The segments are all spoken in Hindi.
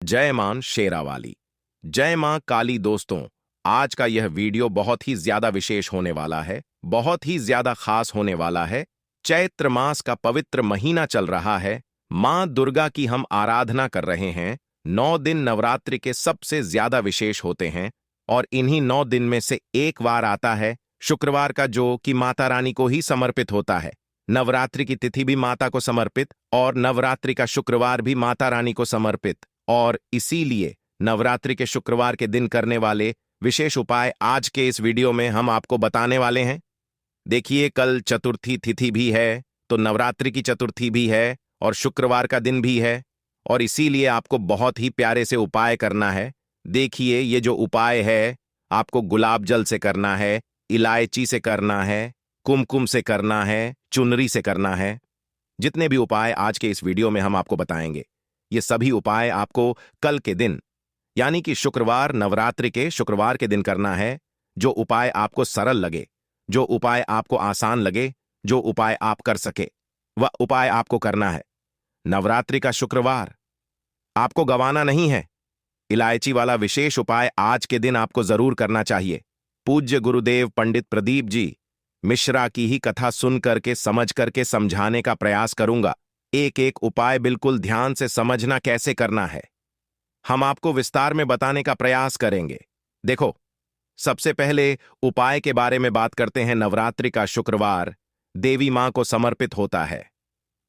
जय मां शेरावाली। जय मां काली। दोस्तों, आज का यह वीडियो बहुत ही ज्यादा विशेष होने वाला है, बहुत ही ज्यादा खास होने वाला है। चैत्र मास का पवित्र महीना चल रहा है। मां दुर्गा की हम आराधना कर रहे हैं। 9 दिन नवरात्रि के सबसे ज्यादा विशेष होते हैं और इन्हीं 9 दिन में से एक बार आता है शुक्रवार का, जो कि माता रानी को ही समर्पित होता है। नवरात्रि की तिथि भी माता को समर्पित और नवरात्रि का शुक्रवार भी माता रानी को समर्पित, और इसीलिए नवरात्रि के शुक्रवार के दिन करने वाले विशेष उपाय आज के इस वीडियो में हम आपको बताने वाले हैं। देखिए, कल चतुर्थी तिथि भी है, तो नवरात्रि की चतुर्थी भी है और शुक्रवार का दिन भी है, और इसीलिए आपको बहुत ही प्यारे से उपाय करना है। देखिए, ये जो उपाय है आपको गुलाब जल से करना है, इलायची से करना है, कुमकुम से करना है, चुनरी से करना है। जितने भी उपाय आज के इस वीडियो में हम आपको बताएंगे, ये सभी उपाय आपको कल के दिन यानी कि शुक्रवार, नवरात्रि के शुक्रवार के दिन करना है। जो उपाय आपको सरल लगे, जो उपाय आपको आसान लगे, जो उपाय आप कर सके, वह उपाय आपको करना है। नवरात्रि का शुक्रवार आपको गंवाना नहीं है। इलायची वाला विशेष उपाय आज के दिन आपको जरूर करना चाहिए। पूज्य गुरुदेव पंडित प्रदीप जी मिश्रा की ही कथा सुन करके, समझ करके समझाने का प्रयास करूंगा। एक एक उपाय बिल्कुल ध्यान से समझना कैसे करना है, हम आपको विस्तार में बताने का प्रयास करेंगे। देखो, सबसे पहले उपाय के बारे में बात करते हैं। नवरात्रि का शुक्रवार देवी मां को समर्पित होता है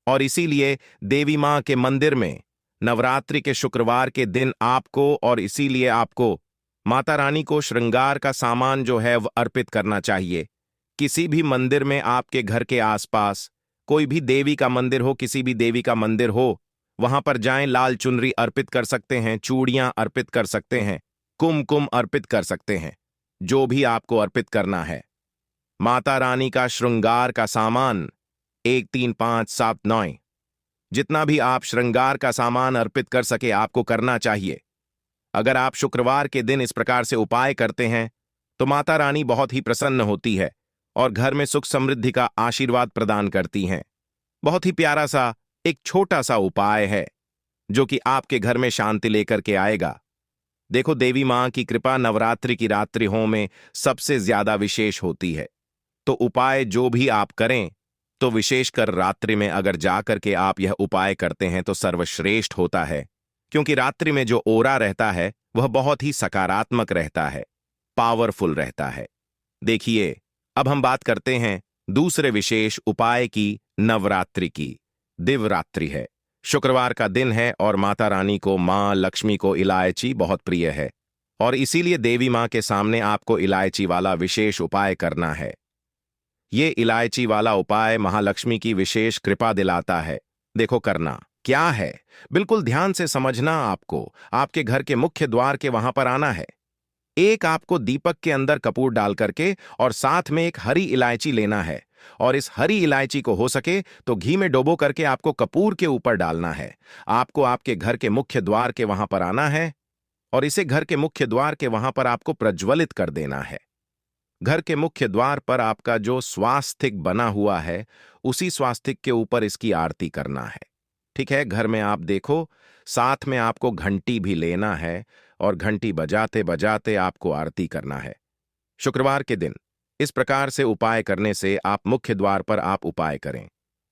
और इसीलिए देवी मां के मंदिर में नवरात्रि के शुक्रवार के दिन आपको माता रानी को श्रृंगार का सामान जो है वह अर्पित करना चाहिए। किसी भी मंदिर में, आपके घर के आसपास कोई भी देवी का मंदिर हो, किसी भी देवी का मंदिर हो, वहां पर जाएं। लाल चुनरी अर्पित कर सकते हैं, चूड़ियां अर्पित कर सकते हैं, कुमकुम अर्पित कर सकते हैं, जो भी आपको अर्पित करना है। माता रानी का श्रृंगार का सामान 1 3 5 7 9 जितना भी आप श्रृंगार का सामान अर्पित कर सके आपको करना चाहिए। अगर आप शुक्रवार के दिन इस प्रकार से उपाय करते हैं तो माता रानी बहुत ही प्रसन्न होती है और घर में सुख समृद्धि का आशीर्वाद प्रदान करती हैं। बहुत ही प्यारा सा एक छोटा सा उपाय है जो कि आपके घर में शांति लेकर के आएगा। देखो, देवी मां की कृपा नवरात्रि की रात्रियों में सबसे ज्यादा विशेष होती है, तो उपाय जो भी आप करें, तो विशेषकर रात्रि में अगर जाकर के आप यह उपाय करते हैं तो सर्वश्रेष्ठ होता है, क्योंकि रात्रि में जो ओरा रहता है वह बहुत ही सकारात्मक रहता है, पावरफुल रहता है। देखिए, अब हम बात करते हैं दूसरे विशेष उपाय की। नवरात्रि की दिवरात्रि है, शुक्रवार का दिन है और माता रानी को, मां लक्ष्मी को इलायची बहुत प्रिय है और इसीलिए देवी मां के सामने आपको इलायची वाला विशेष उपाय करना है। ये इलायची वाला उपाय महालक्ष्मी की विशेष कृपा दिलाता है। देखो, करना क्या है, बिल्कुल ध्यान से समझना। आपको आपके घर के मुख्य द्वार के वहां पर आना है। एक आपको दीपक के अंदर कपूर डाल करके और साथ में एक हरी इलायची लेना है, और इस हरी इलायची को हो सके तो घी में डुबो करके आपको कपूर के ऊपर डालना है। आपको आपके घर के मुख्य द्वार के वहां पर आना है और इसे घर के मुख्य द्वार के वहां पर आपको प्रज्वलित कर देना है। घर के मुख्य द्वार पर आपका जो स्वास्तिक बना हुआ है, उसी स्वास्तिक के ऊपर इसकी आरती करना है। ठीक है, घर में आप देखो, साथ में आपको घंटी भी लेना है और घंटी बजाते बजाते आपको आरती करना है। शुक्रवार के दिन इस प्रकार से उपाय करने से आप मुख्य द्वार पर आप उपाय करें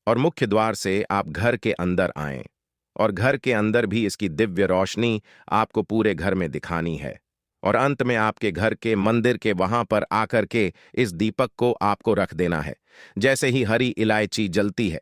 और मुख्य द्वार से आप घर के अंदर आएं, और घर के अंदर भी इसकी दिव्य रोशनी आपको पूरे घर में दिखानी है, और अंत में आपके घर के मंदिर के वहां पर आकर के इस दीपक को आपको रख देना है। जैसे ही हरी इलायची जलती है,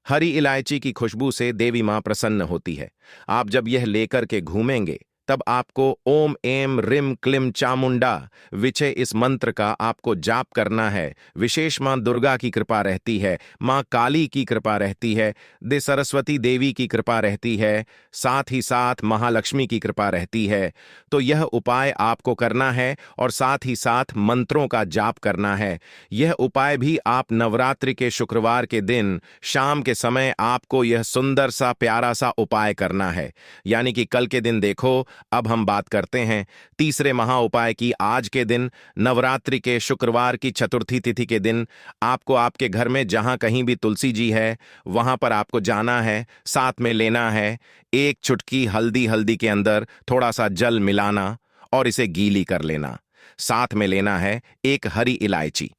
हरी इलायची की खुशबू से देवी मां प्रसन्न होती है। आप जब यह लेकर के घूमेंगे तब आपको ओम एम रिम क्लिम चामुंडा विचे इस मंत्र का आपको जाप करना है। विशेष मां दुर्गा की कृपा रहती है, मां काली की कृपा रहती है, दे सरस्वती देवी की कृपा रहती है, साथ ही साथ महालक्ष्मी की कृपा रहती है। तो यह उपाय आपको करना है और साथ ही साथ मंत्रों का जाप करना है। यह उपाय भी आप नवरात्रि के शुक्रवार के दिन शाम के समय आपको यह सुंदर सा प्यारा सा उपाय करना है। यानी कि कल के दिन देखो, अब हम बात करते हैं तीसरे महा उपाय की। आज के दिन नवरात्रि के शुक्रवार की चतुर्थी तिथि के दिन आपको आपके घर में जहां कहीं भी तुलसी जी है वहां पर आपको जाना है, साथ में लेना है एक चुटकी हल्दी। हल्दी के अंदर थोड़ा सा जल मिलाना और इसे गीली कर लेना। साथ में लेना है एक हरी इलायची।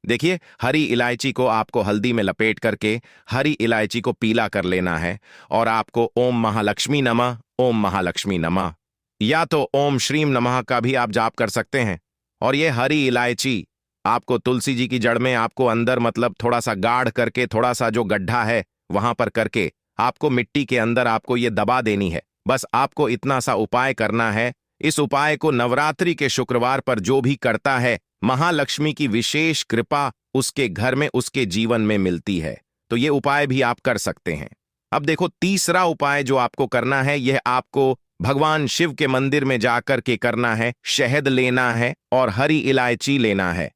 देखिए, हरी इलायची को आपको हल्दी में लपेट करके हरी इलायची को पीला कर लेना है और आपको ओम महालक्ष्मी नमः, ओम महालक्ष्मी नमः या तो ओम श्रीम नमः का भी आप जाप कर सकते हैं। और ये हरी इलायची आपको तुलसी जी की जड़ में आपको अंदर मतलब थोड़ा सा गाढ़ करके, थोड़ा सा जो गड्ढा है वहां पर करके आपको मिट्टी के अंदर आपको ये दबा देनी है। बस आपको इतना सा उपाय करना है। इस उपाय को नवरात्रि के शुक्रवार पर जो भी करता है, महालक्ष्मी की विशेष कृपा उसके घर में, उसके जीवन में मिलती है। तो ये उपाय भी आप कर सकते हैं। अब देखो, तीसरा उपाय जो आपको करना है, यह आपको भगवान शिव के मंदिर में जाकर के करना है। शहद लेना है और हरी इलायची लेना है,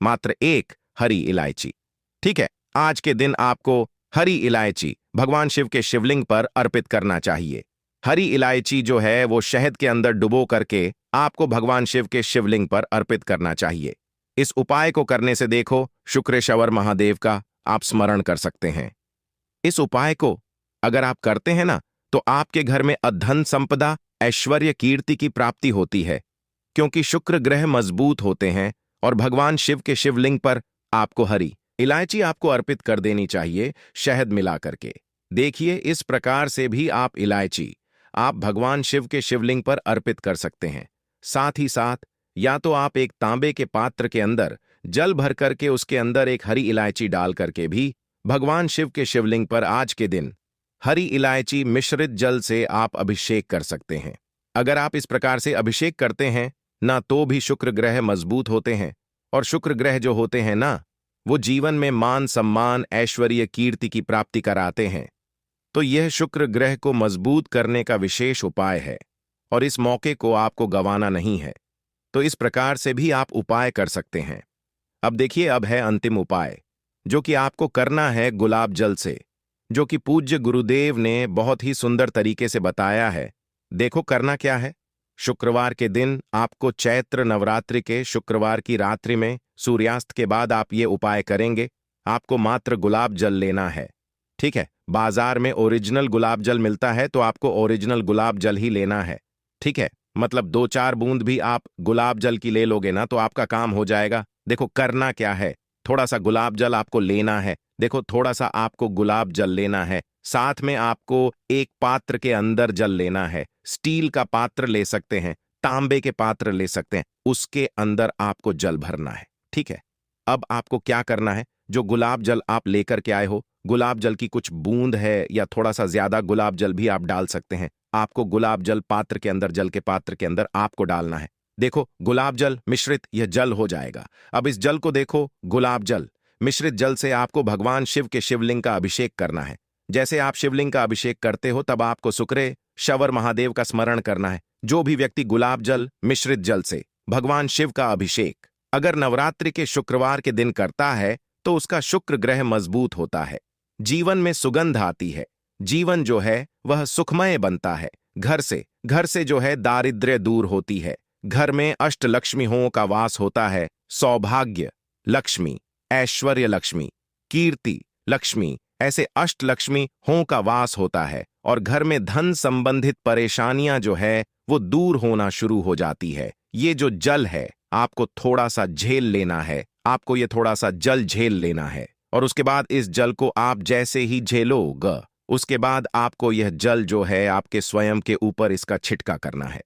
मात्र एक हरी इलायची। ठीक है, आज के दिन आपको हरी इलायची भगवान शिव के शिवलिंग पर अर्पित करना चाहिए। हरी इलायची जो है वो शहद के अंदर डुबो करके आपको भगवान शिव के शिवलिंग पर अर्पित करना चाहिए। इस उपाय को करने से देखो, शुक्रेश्वर महादेव का आप स्मरण कर सकते हैं। इस उपाय को अगर आप करते हैं ना, तो आपके घर में अधन संपदा, ऐश्वर्य, कीर्ति की प्राप्ति होती है, क्योंकि शुक्र ग्रह मजबूत होते हैं। और भगवान शिव के शिवलिंग पर आपको हरी इलायची आपको अर्पित कर देनी चाहिए शहद मिला करके। देखिए, इस प्रकार से भी आप इलायची आप भगवान शिव के शिवलिंग पर अर्पित कर सकते हैं। साथ ही साथ या तो आप एक तांबे के पात्र के अंदर जल भर करके उसके अंदर एक हरी इलायची डाल करके भी भगवान शिव के शिवलिंग पर आज के दिन हरी इलायची मिश्रित जल से आप अभिषेक कर सकते हैं। अगर आप इस प्रकार से अभिषेक करते हैं ना, तो भी शुक्र ग्रह मजबूत होते हैं। और शुक्र ग्रह जो होते हैं ना, वो जीवन में मान सम्मान, ऐश्वर्य, कीर्ति की प्राप्ति कराते हैं। तो यह शुक्र ग्रह को मजबूत करने का विशेष उपाय है और इस मौके को आपको गंवाना नहीं है। तो इस प्रकार से भी आप उपाय कर सकते हैं। अब देखिए, अब है अंतिम उपाय जो कि आपको करना है गुलाब जल से, जो कि पूज्य गुरुदेव ने बहुत ही सुंदर तरीके से बताया है। देखो करना क्या है। शुक्रवार के दिन आपको चैत्र नवरात्रि के शुक्रवार की रात्रि में सूर्यास्त के बाद आप ये उपाय करेंगे। आपको मात्र गुलाब जल लेना है। ठीक है, बाजार में ओरिजिनल गुलाब जल मिलता है, तो आपको ओरिजिनल गुलाब जल ही लेना है। ठीक है, मतलब 2-4 बूंद भी आप गुलाब जल की ले लोगे ना, तो आपका काम हो जाएगा। देखो करना क्या है, थोड़ा सा गुलाब जल आपको लेना है। देखो, थोड़ा सा आपको गुलाब जल लेना है। साथ में आपको एक पात्र के अंदर जल लेना है। स्टील का पात्र ले सकते हैं, तांबे के पात्र ले सकते हैं, उसके अंदर आपको जल भरना है। ठीक है, अब आपको क्या करना है, जो गुलाब जल आप लेकर के आए हो, गुलाब जल की कुछ बूंद है या थोड़ा सा ज्यादा गुलाब जल भी आप डाल सकते हैं। आपको गुलाब जल पात्र के अंदर, जल के पात्र के अंदर आपको डालना है। देखो, गुलाब जल मिश्रित यह जल हो जाएगा। अब इस जल को देखो, गुलाब जल मिश्रित जल से आपको भगवान शिव के शिवलिंग का अभिषेक करना है। जैसे आप शिवलिंग का अभिषेक करते हो, तब आपको शुक्रेश्वर महादेव का स्मरण करना है। जो भी व्यक्ति गुलाब जल मिश्रित जल से भगवान शिव का अभिषेक अगर नवरात्रि के शुक्रवार के दिन करता है, तो उसका शुक्र ग्रह मजबूत होता है, जीवन में सुगंध आती है, जीवन जो है वह सुखमय बनता है। घर से जो है दारिद्र्य दूर होती है। घर में अष्टलक्ष्मियों का वास होता है। सौभाग्य लक्ष्मी, ऐश्वर्य लक्ष्मी, कीर्ति लक्ष्मी, ऐसे अष्टलक्ष्मी हों का वास होता है। और घर में धन संबंधित परेशानियां जो है वो दूर होना शुरू हो जाती है। ये जो जल है, आपको थोड़ा सा झेल लेना है। आपको ये थोड़ा सा जल झेल लेना है और उसके बाद इस जल को आप जैसे ही झेलोगे, उसके बाद आपको यह जल जो है आपके स्वयं के ऊपर इसका छिटका करना है,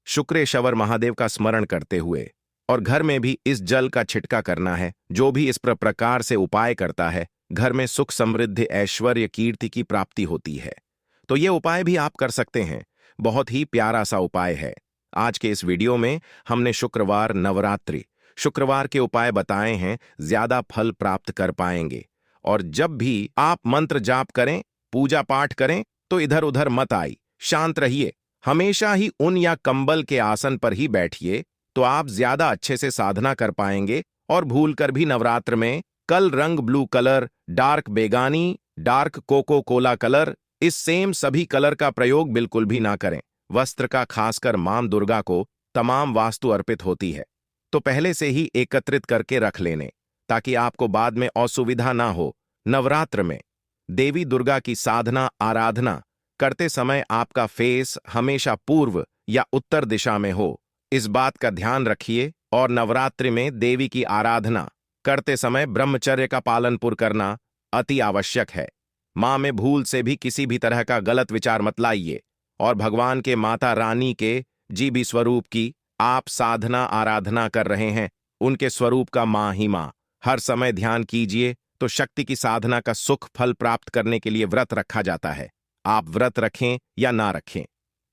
शुक्रेश्वर महादेव का स्मरण करते हुए। और घर में भी इस जल का छिटका करना है। जो भी इस प्रकार से उपाय करता है, घर में सुख, समृद्धि, ऐश्वर्य, कीर्ति की प्राप्ति होती है। तो ये उपाय भी आप कर सकते हैं। बहुत ही प्यारा सा उपाय है। आज के इस वीडियो में हमने शुक्रवार, नवरात्रि, शुक्रवार के उपाय बताए हैं। ज्यादा फल प्राप्त कर पाएंगे। और जब भी आप मंत्र जाप करें, पूजा पाठ करें, तो इधर उधर मत आई, शांत रहिए। हमेशा ही ऊन या कंबल के आसन पर ही बैठिए, तो आप ज्यादा अच्छे से साधना कर पाएंगे। और भूलकर भी नवरात्र में कल रंग ब्लू कलर, डार्क बेगानी, डार्क कोको कोला कलर, इस सेम सभी कलर का प्रयोग बिल्कुल भी ना करें, वस्त्र का खासकर मां दुर्गा को तमाम वास्तु अर्पित होती है, तो पहले से ही एकत्रित करके रख लेने ताकि आपको बाद में असुविधा ना हो। नवरात्र में देवी दुर्गा की साधना आराधना करते समय आपका फेस हमेशा पूर्व या उत्तर दिशा में हो, इस बात का ध्यान रखिए। और नवरात्रि में देवी की आराधना करते समय ब्रह्मचर्य का पालन पूर्ण करना अति आवश्यक है। मां में भूल से भी किसी भी तरह का गलत विचार मत लाइए। और भगवान के माता रानी के जी भी स्वरूप की आप साधना आराधना कर रहे हैं, उनके स्वरूप का मां ही मां हर समय ध्यान कीजिए। तो शक्ति की साधना का सुख फल प्राप्त करने के लिए व्रत रखा जाता है। आप व्रत रखें या ना रखें,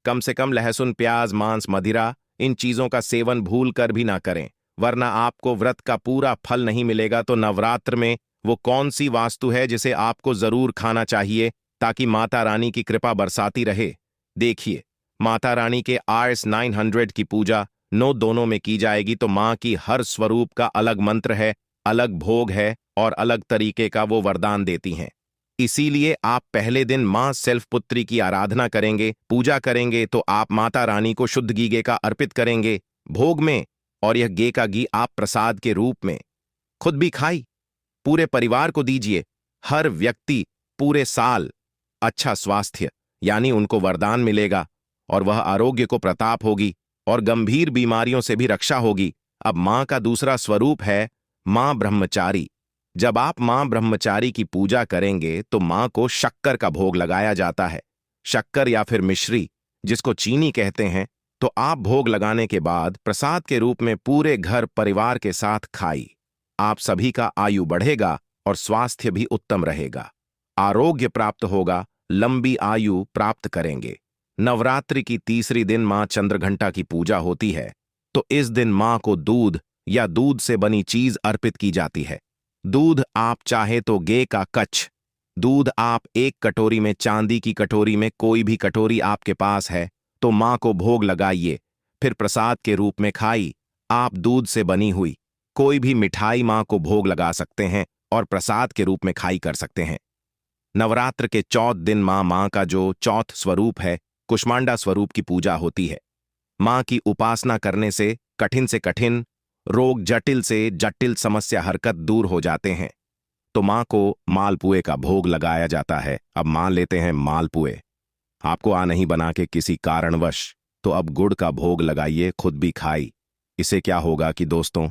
कम से कम लहसुन प्याज मांस मदिरा इन चीजों का सेवन भूल कर भी ना करें, वरना आपको व्रत का पूरा फल नहीं मिलेगा। तो नवरात्र में वो कौन सी वास्तु है जिसे आपको जरूर खाना चाहिए ताकि माता रानी की कृपा बरसाती रहे? देखिए, माता रानी के RS 900 की पूजा नौ दोनों में की जाएगी, तो मां की हर स्वरूप का अलग मंत्र है, अलग भोग है और अलग तरीके का वो वरदान देती हैं। इसीलिए आप पहले दिन मां सेल्फ पुत्री की आराधना करेंगे, पूजा करेंगे, तो आप माता रानी को शुद्ध घी का अर्पित करेंगे भोग में। और यह गे का घी आप प्रसाद के रूप में खुद भी खाई, पूरे परिवार को दीजिए। हर व्यक्ति पूरे साल अच्छा स्वास्थ्य यानी उनको वरदान मिलेगा और वह आरोग्य को प्रताप होगी और गंभीर बीमारियों से भी रक्षा होगी। अब मां का दूसरा स्वरूप है मां ब्रह्मचारी। जब आप मां ब्रह्मचारी की पूजा करेंगे तो मां को शक्कर का भोग लगाया जाता है। शक्कर या फिर मिश्री जिसको चीनी कहते हैं, तो आप भोग लगाने के बाद प्रसाद के रूप में पूरे घर परिवार के साथ खाई। आप सभी का आयु बढ़ेगा और स्वास्थ्य भी उत्तम रहेगा, आरोग्य प्राप्त होगा, लंबी आयु प्राप्त करेंगे। नवरात्रि की तीसरी दिन मां चंद्रघंटा की पूजा होती है, तो इस दिन मां को दूध या दूध से बनी चीज अर्पित की जाती है। दूध आप चाहे तो गे का कच्छ दूध आप एक कटोरी में, चांदी की कटोरी में, कोई भी कटोरी आपके पास है तो मां को भोग लगाइए, फिर प्रसाद के रूप में खाई। आप दूध से बनी हुई कोई भी मिठाई मां को भोग लगा सकते हैं और प्रसाद के रूप में खाई कर सकते हैं। नवरात्र के चौथ दिन मां का जो चौथ स्वरूप है कुष्मांडा स्वरूप की पूजा होती है। मां की उपासना करने से कठिन रोग, जटिल से जटिल समस्या हरकत दूर हो जाते हैं। तो मां को मालपुए का भोग लगाया जाता है। अब मान लेते हैं मालपुए आपको नहीं बना के किसी कारणवश, तो अब गुड़ का भोग लगाइए, खुद भी खाई। इससे क्या होगा कि दोस्तों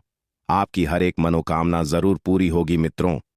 आपकी हर एक मनोकामना जरूर पूरी होगी मित्रों।